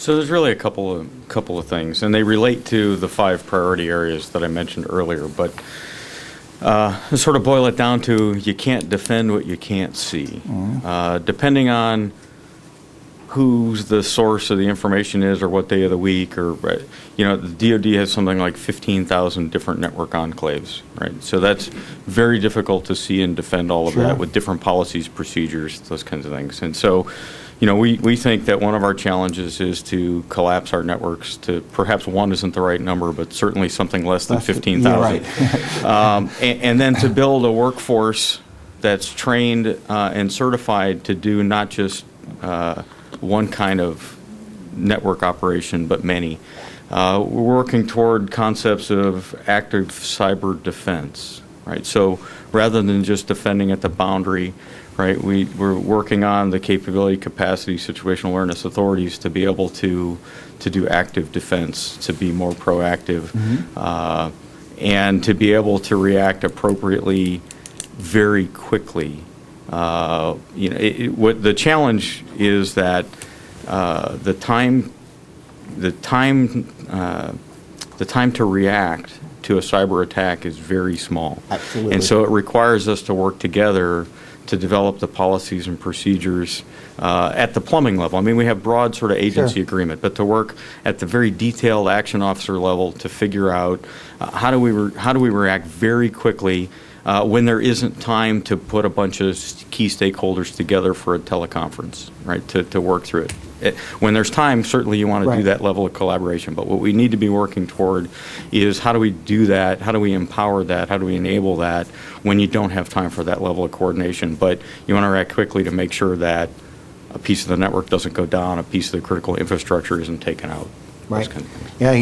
So there's really a couple of things, and they relate to the 5 priority areas that I mentioned earlier. But to sort of boil it down to, you can't defend what you can't see. Depending on who's the source of the information is, or what day of the week, or the DoD has something like 15,000 different network enclaves, right? So that's very difficult to see and defend all of that with different policies, procedures, those kinds of things. And so, we think that one of our challenges is to collapse our networks to, perhaps 1 isn't the right number, but certainly something less than 15,000. Right. And then to build a workforce that's trained and certified to do not just one kind of network operation, but many. We're working toward concepts of active cyber defense, right? So rather than just defending at the boundary, right, we're working on the capability, capacity, situational awareness authorities to be able to do active defense, to be more proactive, and to be able to react appropriately very quickly. What the challenge is that the time to react to a cyber attack is very small. Absolutely. And so it requires us to work together to develop the policies and procedures at the plumbing level. I mean, we have broad sort of agency agreement, but to work at the very detailed action officer level to figure out how do we react very quickly when there isn't time to put a bunch of key stakeholders together for a teleconference, right, to work through it. When there's time, certainly you want to do that level of collaboration, but what we need to be working toward is how do we do that, how do we empower that, how do we enable that when you don't have time for that level of coordination, but you want to react quickly to make sure that a piece of the network doesn't go down, a piece of the critical infrastructure isn't taken out. Right. Those kind of things. Yeah.